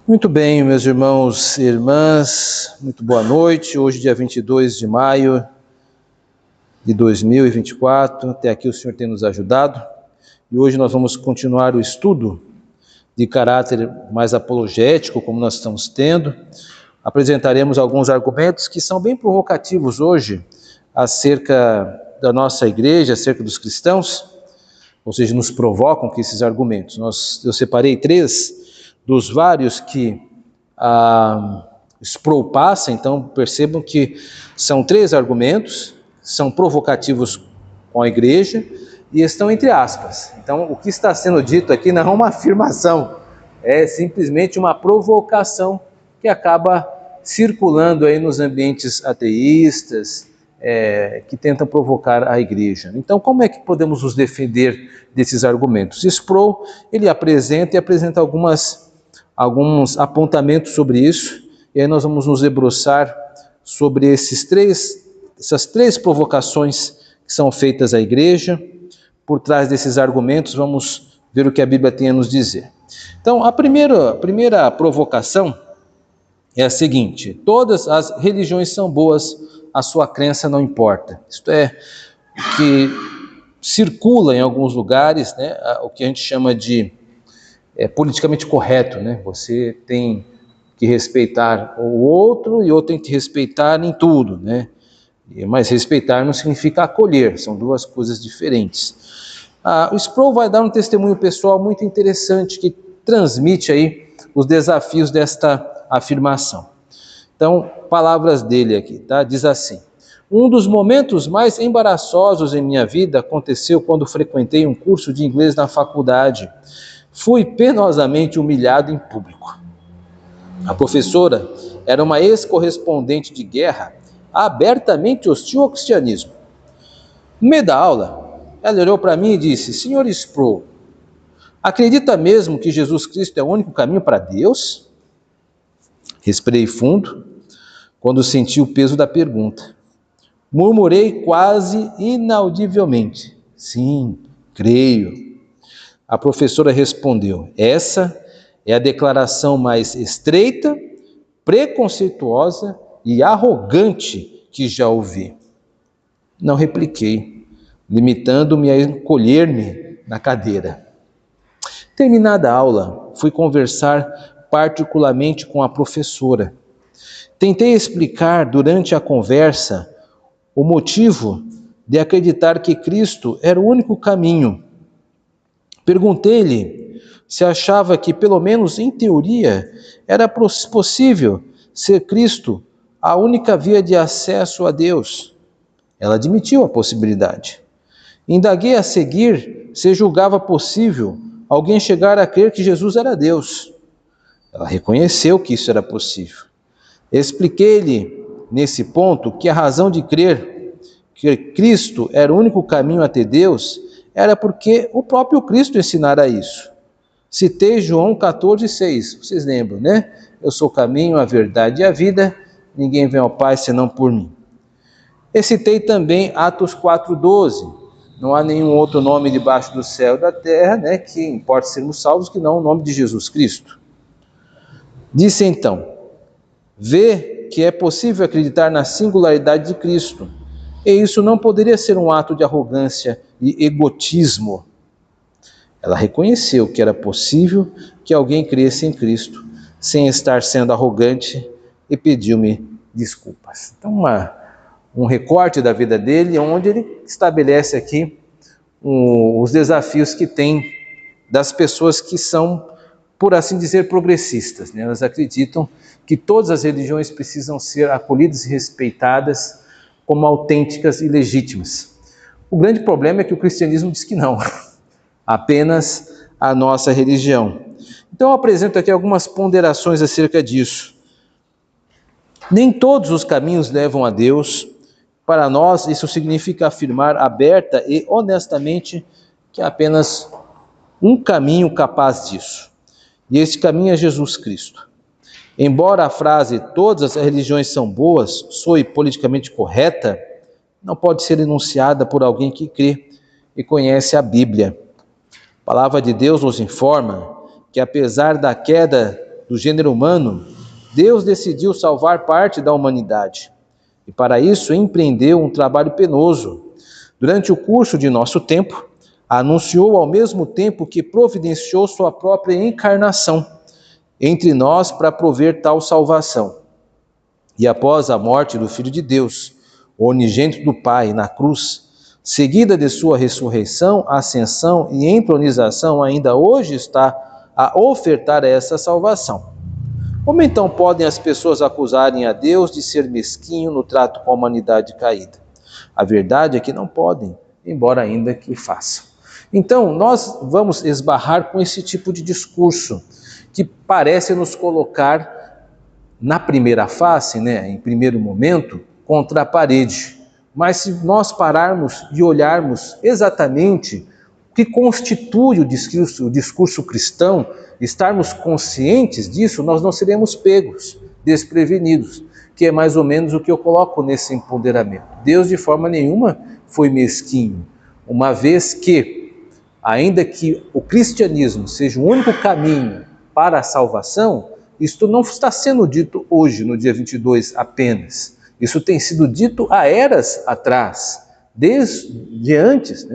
Muito bem, meus irmãos e irmãs, muito boa noite. Hoje, dia 22 de maio de 2024, até aqui o Senhor tem nos ajudado. E hoje nós vamos continuar o estudo de caráter mais apologético, como nós estamos tendo. Apresentaremos alguns argumentos que são bem provocativos hoje acerca da nossa igreja, acerca dos cristãos, ou seja, nos provocam com esses argumentos. Eu separei 3 dos vários que Sproul passa, então percebam que são 3 argumentos, são provocativos com a igreja e estão entre aspas. Então, o que está sendo dito aqui não é uma afirmação, é simplesmente uma provocação que acaba circulando aí nos ambientes ateístas, que tentam provocar a igreja. Então, como é que podemos nos defender desses argumentos? Sproul, ele apresenta alguns apontamentos sobre isso, e aí nós vamos nos debruçar sobre essas três provocações que são feitas à igreja. Por trás desses argumentos, vamos ver o que a Bíblia tem a nos dizer. Então, a primeira provocação é a seguinte: todas as religiões são boas, a sua crença não importa. Isto é, que circula em alguns lugares, né, o que a gente chama de politicamente correto, né? Você tem que respeitar o outro e o outro tem que respeitar em tudo, né? Mas respeitar não significa acolher, são duas coisas diferentes. O Sproul vai dar um testemunho pessoal muito interessante que transmite aí os desafios desta afirmação. Então, palavras dele aqui, tá? Diz assim: um dos momentos mais embaraçosos em minha vida aconteceu quando frequentei um curso de inglês na faculdade. Fui penosamente humilhado em público. A professora era uma ex-correspondente de guerra, abertamente hostil ao cristianismo. No meio da aula, ela olhou para mim e disse: Senhor Sproul, acredita mesmo que Jesus Cristo é o único caminho para Deus? Respirei fundo quando senti o peso da pergunta. Murmurei quase inaudivelmente: sim, creio. A professora respondeu: essa é a declaração mais estreita, preconceituosa e arrogante que já ouvi. Não repliquei, limitando-me a encolher-me na cadeira. Terminada a aula, fui conversar particularmente com a professora. Tentei explicar durante a conversa o motivo de acreditar que Cristo era o único caminho. Perguntei-lhe se achava que, pelo menos em teoria, era possível ser Cristo a única via de acesso a Deus. Ela admitiu a possibilidade. Indaguei a seguir se julgava possível alguém chegar a crer que Jesus era Deus. Ela reconheceu que isso era possível. Expliquei-lhe, nesse ponto, que a razão de crer que Cristo era o único caminho até Deus era porque o próprio Cristo ensinara isso. Citei João 14,6, vocês lembram, né? Eu sou o caminho, a verdade e a vida, ninguém vem ao Pai senão por mim. E citei também Atos 4,12, não há nenhum outro nome debaixo do céu e da terra, né, que importa sermos salvos, que não o nome de Jesus Cristo. Disse então: vê que é possível acreditar na singularidade de Cristo, e isso não poderia ser um ato de arrogância e egotismo. Ela reconheceu que era possível que alguém cresça em Cristo sem estar sendo arrogante e pediu-me desculpas. Então, um recorte da vida dele, onde ele estabelece aqui os desafios que tem das pessoas que são, por assim dizer, progressistas, né? Elas acreditam que todas as religiões precisam ser acolhidas e respeitadas como autênticas e legítimas. O grande problema é que o cristianismo diz que não, apenas a nossa religião. Então eu apresento aqui algumas ponderações acerca disso. Nem todos os caminhos levam a Deus. Para nós, isso significa afirmar aberta e honestamente que há apenas um caminho capaz disso. E esse caminho é Jesus Cristo. Embora a frase todas as religiões são boas soe politicamente correta, não pode ser enunciada por alguém que crê e conhece a Bíblia. A palavra de Deus nos informa que apesar da queda do gênero humano, Deus decidiu salvar parte da humanidade. E para isso empreendeu um trabalho penoso. Durante o curso de nosso tempo, anunciou ao mesmo tempo que providenciou sua própria encarnação entre nós para prover tal salvação. E após a morte do Filho de Deus, o unigênito do Pai na cruz, seguida de sua ressurreição, ascensão e entronização, ainda hoje está a ofertar essa salvação. Como então podem as pessoas acusarem a Deus de ser mesquinho no trato com a humanidade caída? A verdade é que não podem, embora ainda que o façam. Então, nós vamos esbarrar com esse tipo de discurso, que parece nos colocar na primeira face, em primeiro momento, contra a parede. Mas se nós pararmos e olharmos exatamente o que constitui o discurso cristão, estarmos conscientes disso, nós não seremos pegos, desprevenidos, que é mais ou menos o que eu coloco nesse empoderamento. Deus de forma nenhuma foi mesquinho, uma vez que, ainda que o cristianismo seja o único caminho para a salvação, isto não está sendo dito hoje, no dia 22 apenas. Isso tem sido dito há eras atrás, desde antes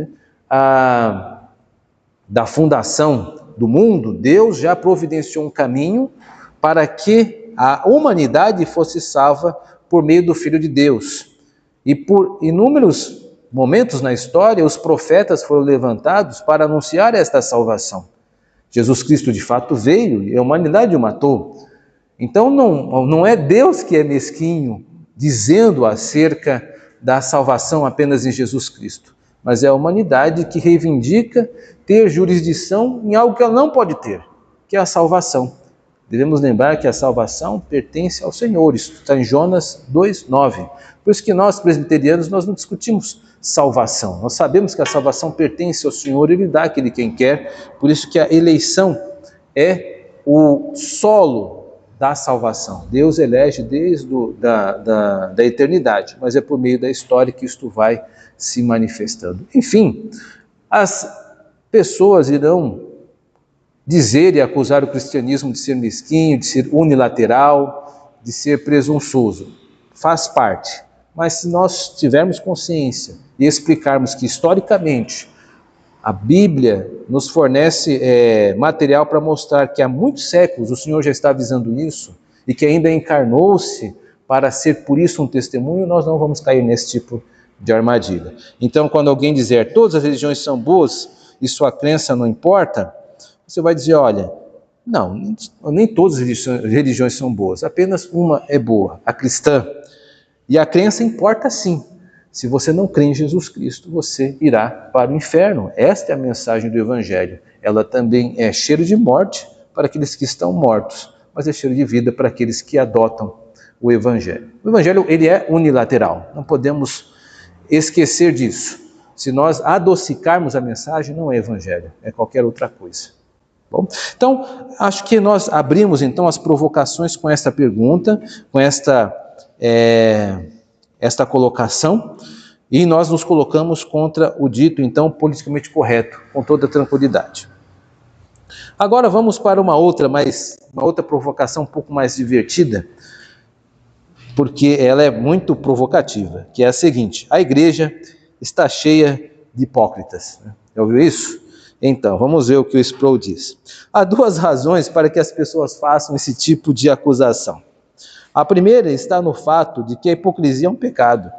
da fundação do mundo. Deus já providenciou um caminho para que a humanidade fosse salva por meio do Filho de Deus. E por inúmeros momentos na história, os profetas foram levantados para anunciar esta salvação. Jesus Cristo de fato veio e a humanidade o matou. Então não é Deus que é mesquinho, dizendo acerca da salvação apenas em Jesus Cristo, mas é a humanidade que reivindica ter jurisdição em algo que ela não pode ter, que é a salvação. Devemos lembrar que a salvação pertence ao Senhor, isso está em Jonas 2:9. Por isso que nós, presbiterianos, nós não discutimos salvação. Nós sabemos que a salvação pertence ao Senhor, Ele dá aquele quem quer, por isso que a eleição é o solo da salvação. Deus elege desde da eternidade, mas é por meio da história que isto vai se manifestando. Enfim, as pessoas irão dizer e acusar o cristianismo de ser mesquinho, de ser unilateral, de ser presunçoso. Faz parte. Mas se nós tivermos consciência e explicarmos que historicamente a Bíblia nos fornece material para mostrar que há muitos séculos o Senhor já está avisando isso e que ainda encarnou-se para ser por isso um testemunho, nós não vamos cair nesse tipo de armadilha. Então, quando alguém dizer todas as religiões são boas e sua crença não importa, você vai dizer, olha, não, nem todas as religiões são boas, apenas uma é boa, a cristã. E a crença importa sim. Se você não crê em Jesus Cristo, você irá para o inferno. Esta é a mensagem do Evangelho. Ela também é cheiro de morte para aqueles que estão mortos, mas é cheiro de vida para aqueles que adotam o Evangelho. O Evangelho, ele é unilateral. Não podemos esquecer disso. Se nós adocicarmos a mensagem, não é Evangelho, é qualquer outra coisa. Bom, então, acho que nós abrimos então as provocações com esta pergunta, com esta colocação, e nós nos colocamos contra o dito, então, politicamente correto, com toda tranquilidade. Agora vamos para uma outra provocação um pouco mais divertida, porque ela é muito provocativa, que é a seguinte: a igreja está cheia de hipócritas. Já ouviu isso? Então, vamos ver o que o Sproul diz. Há duas razões para que as pessoas façam esse tipo de acusação. A primeira está no fato de que a hipocrisia é um pecado.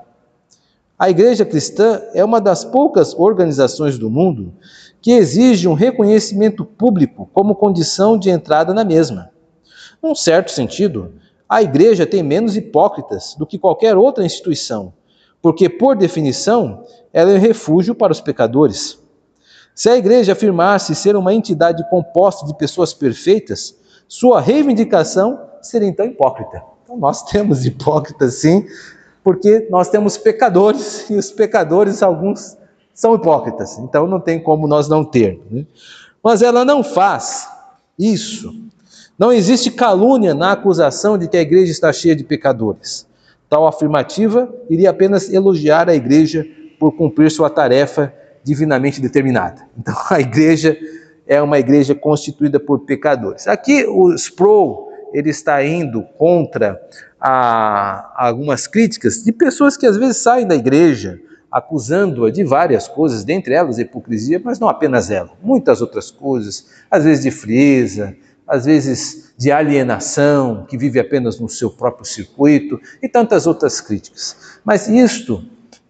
A igreja cristã é uma das poucas organizações do mundo que exige um reconhecimento público como condição de entrada na mesma. Num certo sentido, a igreja tem menos hipócritas do que qualquer outra instituição, porque, por definição, ela é um refúgio para os pecadores. Se a igreja afirmasse ser uma entidade composta de pessoas perfeitas, sua reivindicação seria então hipócrita. Então nós temos hipócritas sim, porque nós temos pecadores, e os pecadores, alguns, são hipócritas. Então não tem como nós não ter. Mas ela não faz isso. Não existe calúnia na acusação de que a igreja está cheia de pecadores. Tal afirmativa iria apenas elogiar a igreja por cumprir sua tarefa divinamente determinada. Então a igreja é uma igreja constituída por pecadores. Aqui o Sproul, ele está indo contra algumas críticas de pessoas que às vezes saem da igreja acusando-a de várias coisas, dentre elas a hipocrisia, mas não apenas ela, muitas outras coisas, às vezes de frieza, às vezes de alienação, que vive apenas no seu próprio circuito, e tantas outras críticas. Mas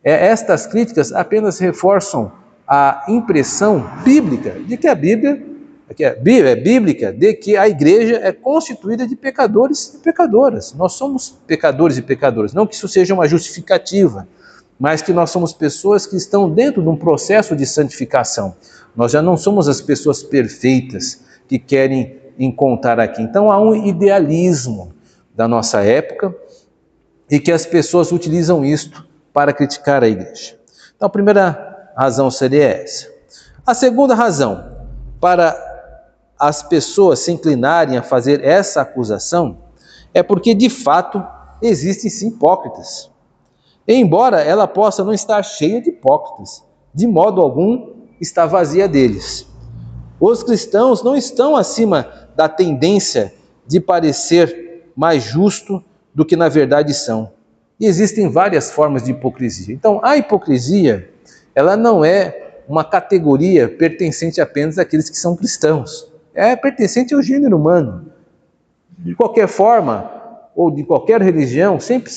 estas críticas apenas reforçam a impressão bíblica de que a Bíblia é bíblica, de que a igreja é constituída de pecadores e pecadoras. Nós somos pecadores e pecadoras, não que isso seja uma justificativa, mas que nós somos pessoas que estão dentro de um processo de santificação. Nós já não somos as pessoas perfeitas que querem encontrar aqui. Então há um idealismo da nossa época e que as pessoas utilizam isto para criticar a igreja. Então a primeira razão seria essa. A segunda razão para as pessoas se inclinarem a fazer essa acusação é porque de fato existem sim hipócritas. Embora ela possa não estar cheia de hipócritas, de modo algum está vazia deles. Os cristãos não estão acima da tendência de parecer mais justo do que na verdade são. E existem várias formas de hipocrisia. Então, a hipocrisia, ela não é uma categoria pertencente apenas àqueles que são cristãos. É pertencente ao gênero humano. De qualquer forma, ou de qualquer religião, sempre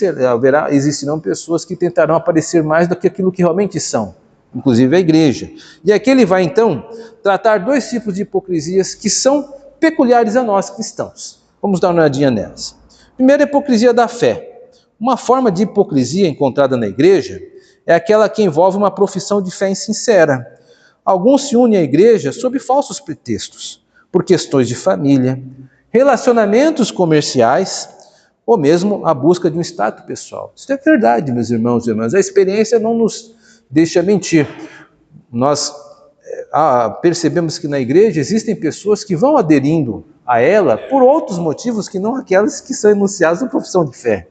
existirão pessoas que tentarão aparecer mais do que aquilo que realmente são, inclusive a igreja. E aqui ele vai então tratar dois tipos de hipocrisias que são peculiares a nós cristãos. Vamos dar uma olhadinha nelas. Primeiro, a hipocrisia da fé. Uma forma de hipocrisia encontrada na igreja é aquela que envolve uma profissão de fé insincera. Alguns se unem à igreja sob falsos pretextos, por questões de família, relacionamentos comerciais, ou mesmo a busca de um status pessoal. Isso é verdade, meus irmãos e irmãs. A experiência não nos deixa mentir. Nós percebemos que na igreja existem pessoas que vão aderindo a ela por outros motivos que não aquelas que são enunciadas na profissão de fé.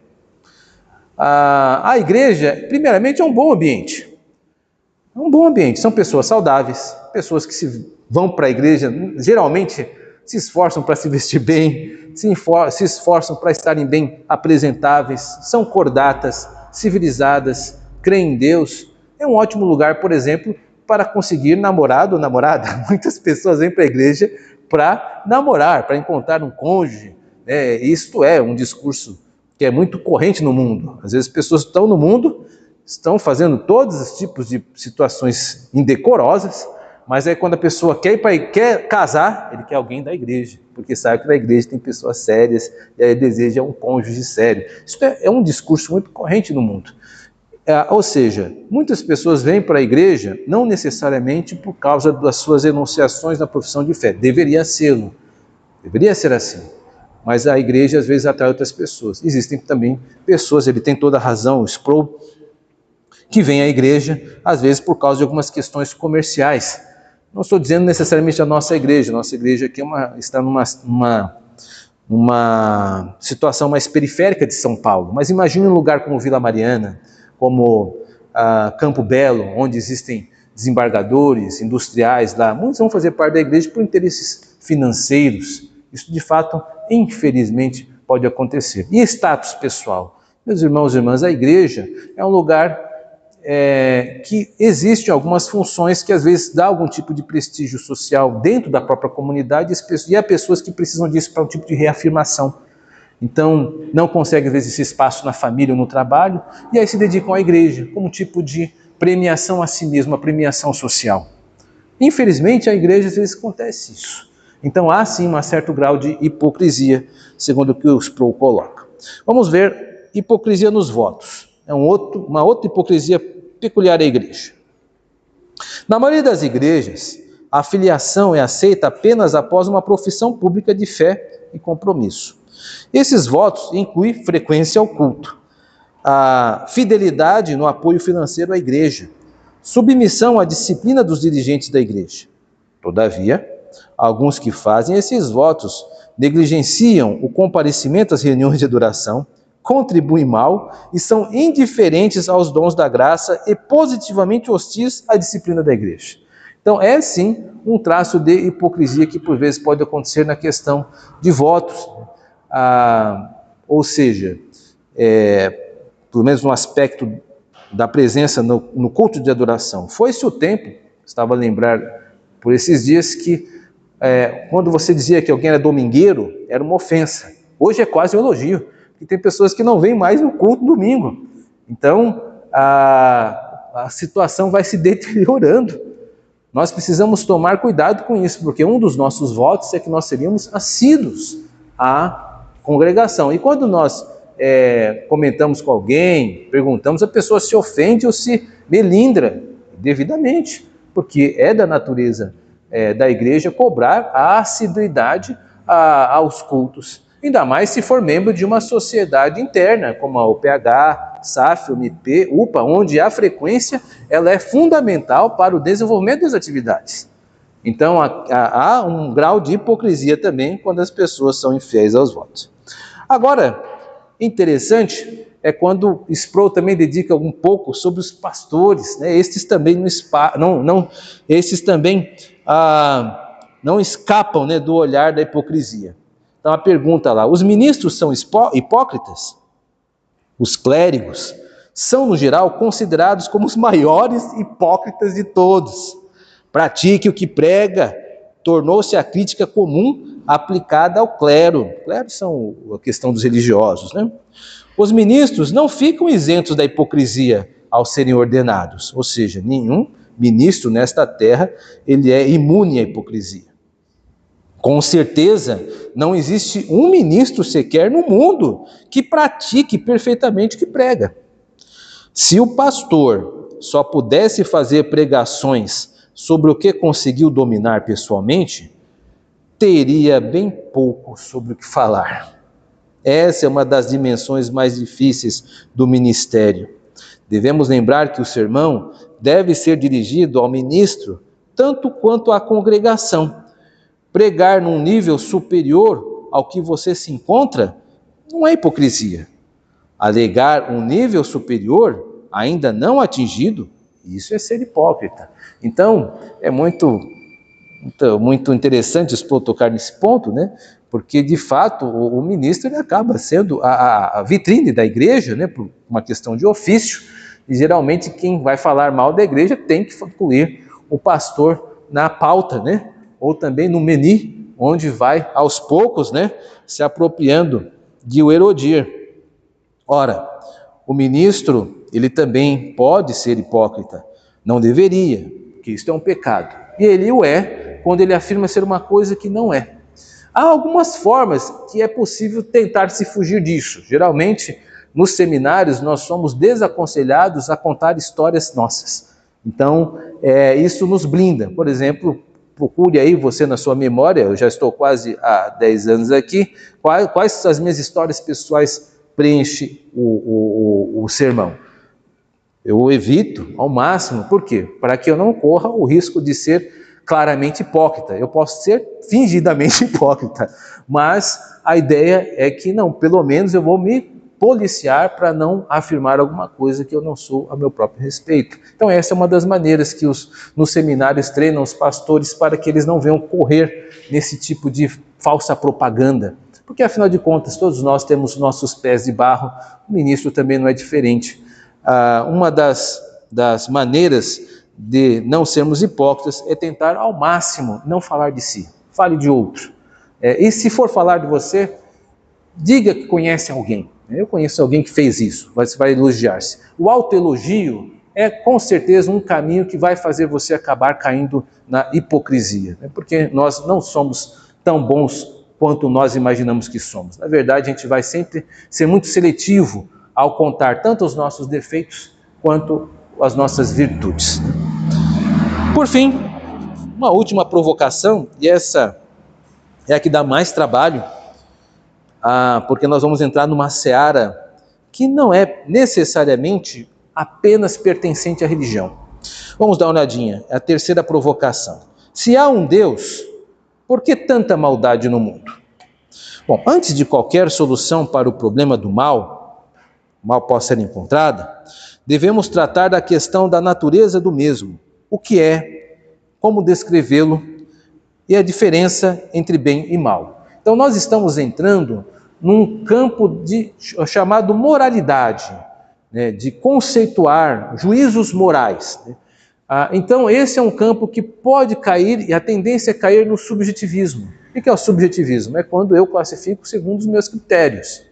A igreja, primeiramente, é um bom ambiente. É um bom ambiente. São pessoas saudáveis, pessoas que vão para a igreja, geralmente se esforçam para se vestir bem, se esforçam para estarem bem apresentáveis, são cordatas, civilizadas, creem em Deus. É um ótimo lugar, por exemplo, para conseguir namorado ou namorada. Muitas pessoas vêm para a igreja para namorar, para encontrar um cônjuge. Isto é um discurso que é muito corrente no mundo. Às vezes pessoas estão no mundo, estão fazendo todos os tipos de situações indecorosas, mas aí quando a pessoa quer casar, ele quer alguém da igreja, porque sabe que na igreja tem pessoas sérias e aí deseja um cônjuge sério. Isso é um discurso muito corrente no mundo. Ou seja, muitas pessoas vêm para a igreja não necessariamente por causa das suas enunciações na profissão de fé. Deveria ser assim. Mas a igreja às vezes atrai outras pessoas. Existem também pessoas, ele tem toda a razão, o Sproul, que vêm à igreja às vezes por causa de algumas questões comerciais. Não estou dizendo necessariamente a nossa igreja aqui está numa situação mais periférica de São Paulo, mas imagine um lugar como Vila Mariana, como Campo Belo, onde existem desembargadores, industriais lá, muitos vão fazer parte da igreja por interesses financeiros. Isso de fato, infelizmente, pode acontecer. E status pessoal? Meus irmãos e irmãs, a igreja é um lugar que existem algumas funções que às vezes dá algum tipo de prestígio social dentro da própria comunidade e há pessoas que precisam disso para um tipo de reafirmação. Então, não conseguem às vezes esse espaço na família ou no trabalho e aí se dedicam à igreja como um tipo de premiação a si mesmo, a premiação social. Infelizmente, a igreja às vezes acontece isso. Então, há sim um certo grau de hipocrisia, segundo o que o Sproul coloca. Vamos ver hipocrisia nos votos. É uma outra hipocrisia peculiar à igreja. Na maioria das igrejas, a filiação é aceita apenas após uma profissão pública de fé e compromisso. Esses votos incluem frequência ao culto, a fidelidade no apoio financeiro à igreja, submissão à disciplina dos dirigentes da igreja. Todavia, alguns que fazem esses votos negligenciam o comparecimento às reuniões de adoração, contribuem mal e são indiferentes aos dons da graça e positivamente hostis à disciplina da igreja. Então, é sim um traço de hipocrisia que por vezes pode acontecer na questão de votos. Ou seja, pelo menos no aspecto da presença no culto de adoração. Foi-se o tempo, estava a lembrar por esses dias, que quando você dizia que alguém era domingueiro, era uma ofensa. Hoje é quase um elogio, porque tem pessoas que não vêm mais no culto domingo. Então, a situação vai se deteriorando. Nós precisamos tomar cuidado com isso, porque um dos nossos votos é que nós seríamos assíduos à congregação. E quando nós comentamos com alguém, perguntamos, a pessoa se ofende ou se melindra devidamente, porque é da natureza da igreja cobrar a assiduidade aos cultos. Ainda mais se for membro de uma sociedade interna, como a UPH, SAF, UNIP, UPA, onde a frequência ela é fundamental para o desenvolvimento das atividades. Então, há um grau de hipocrisia também quando as pessoas são infiéis aos votos. Agora, interessante é quando Sproul também dedica um pouco sobre os pastores, né? Estes também não escapam, né, do olhar da hipocrisia. Então a pergunta lá, os ministros são hipócritas? Os clérigos são, no geral, considerados como os maiores hipócritas de todos. Pratique o que prega, tornou-se a crítica comum aplicada ao clero. Cleros são a questão dos religiosos, né? Os ministros não ficam isentos da hipocrisia ao serem ordenados, ou seja, nenhum ministro nesta terra ele é imune à hipocrisia. Com certeza, não existe um ministro sequer no mundo que pratique perfeitamente o que prega. Se o pastor só pudesse fazer pregações sobre o que conseguiu dominar pessoalmente, teria bem pouco sobre o que falar. Essa é uma das dimensões mais difíceis do ministério. Devemos lembrar que o sermão deve ser dirigido ao ministro tanto quanto à congregação. Pregar num nível superior ao que você se encontra não é hipocrisia. Alegar um nível superior ainda não atingido, isso é ser hipócrita. Então, é muito interessante Sproul tocar nesse ponto, né? Porque, de fato, o ministro ele acaba sendo a vitrine da igreja, né? Por uma questão de ofício, e geralmente quem vai falar mal da igreja tem que incluir o pastor na pauta, né? Ou também no menu, onde vai aos poucos, né, se apropriando de o erodir. Ora, o ministro, ele também pode ser hipócrita, não deveria, porque isso é um pecado. E ele o é quando ele afirma ser uma coisa que não é. Há algumas formas que é possível tentar se fugir disso. Geralmente, nos seminários, nós somos desaconselhados a contar histórias nossas. Então, isso nos blinda. Por exemplo, procure aí você na sua memória, eu já estou quase há 10 anos aqui, quais as minhas histórias pessoais preenchem o sermão. Eu evito ao máximo, por quê? Para que eu não corra o risco de ser claramente hipócrita. Eu posso ser fingidamente hipócrita, mas a ideia é que não, pelo menos eu vou me policiar para não afirmar alguma coisa que eu não sou a meu próprio respeito. Então essa é uma das maneiras que nos seminários treinam os pastores para que eles não venham correr nesse tipo de falsa propaganda. Porque afinal de contas todos nós temos nossos pés de barro, o ministro também não é diferente. Uma das maneiras de não sermos hipócritas é tentar ao máximo não falar de si, fale de outro. E se for falar de você, diga que conhece alguém. Eu conheço alguém que fez isso, você vai elogiar-se. O autoelogio é com certeza um caminho que vai fazer você acabar caindo na hipocrisia, né? Porque nós não somos tão bons quanto nós imaginamos que somos. Na verdade, a gente vai sempre ser muito seletivo ao contar tanto os nossos defeitos quanto as nossas virtudes. Por fim, uma última provocação, e essa é a que dá mais trabalho, porque nós vamos entrar numa seara que não é necessariamente apenas pertencente à religião. Vamos dar uma olhadinha, é a terceira provocação. Se há um Deus, por que tanta maldade no mundo? Bom, antes de qualquer solução para o problema do mal possa ser encontrada, devemos tratar da questão da natureza do mesmo. O que é, como descrevê-lo e a diferença entre bem e mal. Então nós estamos entrando num campo chamado moralidade, né, de conceituar juízos morais. Né? Então esse é um campo que pode cair, e a tendência é cair no subjetivismo. O que é o subjetivismo? É quando eu classifico segundo os meus critérios.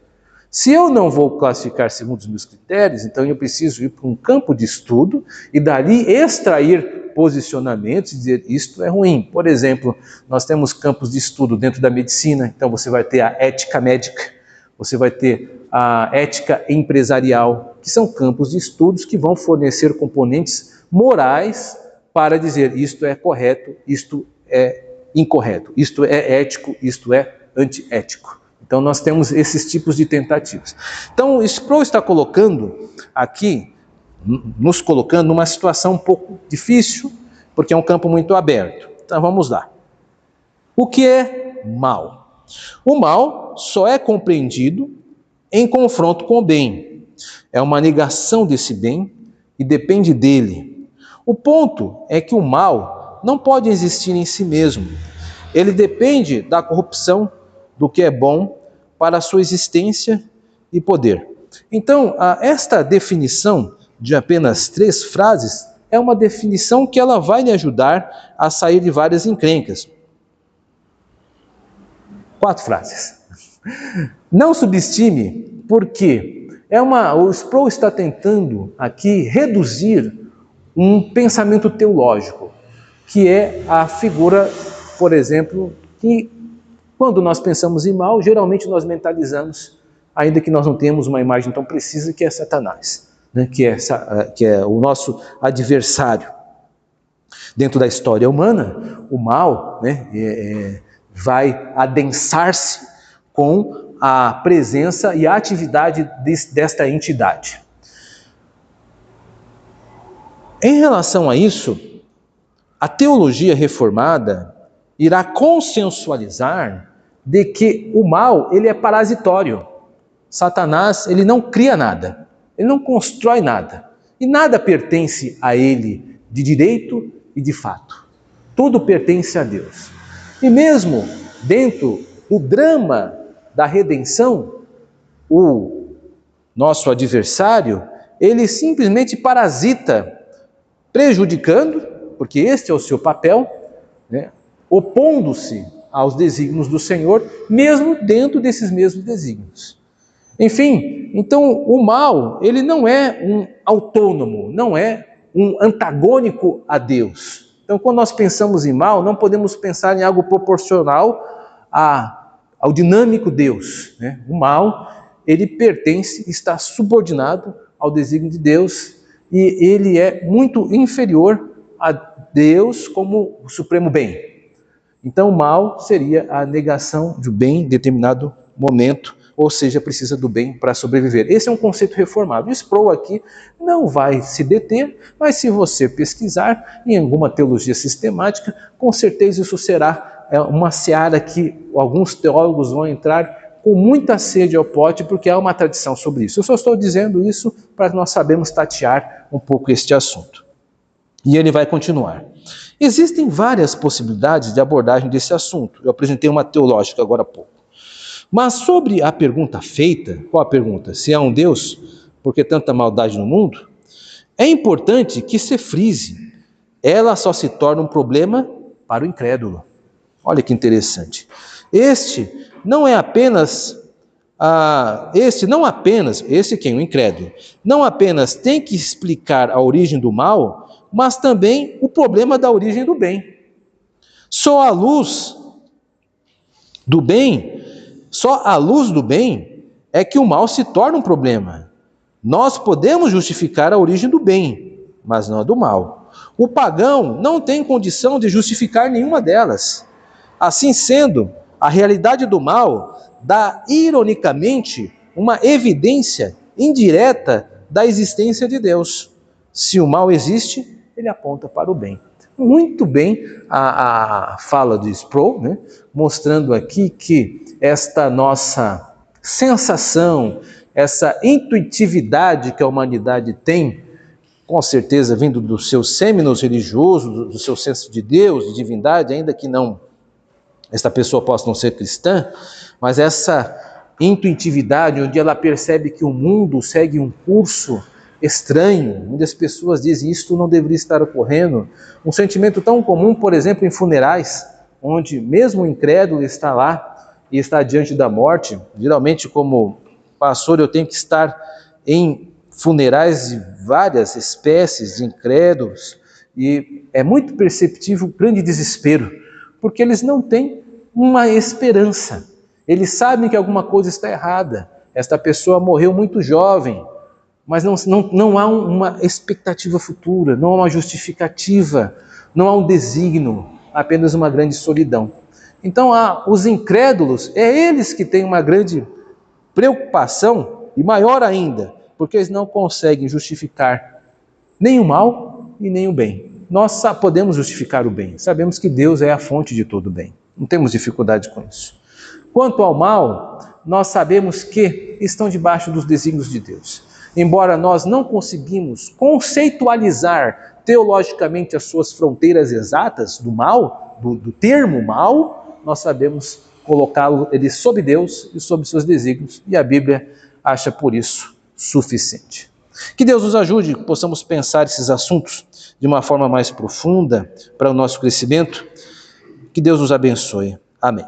Se eu não vou classificar segundo os meus critérios, então eu preciso ir para um campo de estudo e dali extrair posicionamentos e dizer isto é ruim. Por exemplo, nós temos campos de estudo dentro da medicina, então você vai ter a ética médica, você vai ter a ética empresarial, que são campos de estudos que vão fornecer componentes morais para dizer isto é correto, isto é incorreto, isto é ético, isto é antiético. Então nós temos esses tipos de tentativas. Então o Sproul está colocando aqui, nos colocando numa situação um pouco difícil, porque é um campo muito aberto. Então vamos lá. O que é mal? O mal só é compreendido em confronto com o bem. É uma negação desse bem e depende dele. O ponto é que o mal não pode existir em si mesmo. Ele depende da corrupção do que é bom para a sua existência e poder. Então, esta definição de apenas 3 frases é uma definição que ela vai lhe ajudar a sair de várias encrencas. 4 frases. Não subestime, porque o Sproul está tentando aqui reduzir um pensamento teológico, que é a figura, por exemplo, que quando nós pensamos em mal, geralmente nós mentalizamos, ainda que nós não tenhamos uma imagem tão precisa, que é Satanás, né? que é o nosso adversário. Dentro da história humana, o mal, né, vai adensar-se com a presença e a atividade desta entidade. Em relação a isso, a teologia reformada irá consensualizar de que o mal, ele é parasitório. Satanás, ele não cria nada, ele não constrói nada, e nada pertence a ele de direito e de fato. Tudo pertence a Deus. E mesmo dentro do drama da redenção, o nosso adversário, ele simplesmente parasita, prejudicando, porque este é o seu papel, né, opondo-se aos desígnios do Senhor, mesmo dentro desses mesmos desígnios. Enfim, então o mal, ele não é um autônomo, não é um antagônico a Deus. Então quando nós pensamos em mal, não podemos pensar em algo proporcional ao dinâmico Deus. Né? O mal, ele pertence, está subordinado ao desígnio de Deus, e ele é muito inferior a Deus como o supremo bem. Então, o mal seria a negação do bem em determinado momento, ou seja, precisa do bem para sobreviver. Esse é um conceito reformado. O Sproul aqui não vai se deter, mas se você pesquisar em alguma teologia sistemática, com certeza isso será uma seara que alguns teólogos vão entrar com muita sede ao pote, porque há uma tradição sobre isso. Eu só estou dizendo isso para nós sabermos tatear um pouco este assunto. E ele vai continuar. Existem várias possibilidades de abordagem desse assunto. Eu apresentei uma teológica agora há pouco. Mas sobre a pergunta feita, qual a pergunta? Se há um Deus, por que tanta maldade no mundo? É importante que se frise. Ela só se torna um problema para o incrédulo. Olha que interessante. Esse quem? O incrédulo, não apenas tem que explicar a origem do mal, mas também o problema da origem do bem. Só a luz do bem é que o mal se torna um problema. Nós podemos justificar a origem do bem, mas não a do mal. O pagão não tem condição de justificar nenhuma delas. Assim sendo, a realidade do mal dá, ironicamente, uma evidência indireta da existência de Deus. Se o mal existe, ele aponta para o bem. Muito bem a fala de Sproul, né, mostrando aqui que esta nossa sensação, essa intuitividade que a humanidade tem com certeza vindo do seu sêminos religioso, do seu senso de Deus, de divindade, ainda que não, esta pessoa possa não ser cristã, mas essa intuitividade, onde ela percebe que o mundo segue um curso estranho, onde as pessoas dizem isto não deveria estar ocorrendo, um sentimento tão comum, por exemplo, em funerais, onde mesmo o incrédulo está lá e está diante da morte. Geralmente, como pastor, eu tenho que estar em funerais de várias espécies de incrédulos, e é muito perceptível o grande desespero, porque eles não têm uma esperança, eles sabem que alguma coisa está errada, esta pessoa morreu muito jovem, mas não há uma expectativa futura, não há uma justificativa, não há um desígnio, apenas uma grande solidão. Então, os incrédulos, eles que têm uma grande preocupação, e maior ainda, porque eles não conseguem justificar nem o mal e nem o bem. Nós podemos justificar o bem, sabemos que Deus é a fonte de todo o bem, não temos dificuldade com isso. Quanto ao mal, nós sabemos que estão debaixo dos desígnios de Deus. Embora nós não conseguimos conceitualizar teologicamente as suas fronteiras exatas do mal, do termo mal, nós sabemos colocá-lo ele sob Deus e sob seus desígnios, e a Bíblia acha por isso suficiente. Que Deus nos ajude, que possamos pensar esses assuntos de uma forma mais profunda para o nosso crescimento. Que Deus nos abençoe. Amém.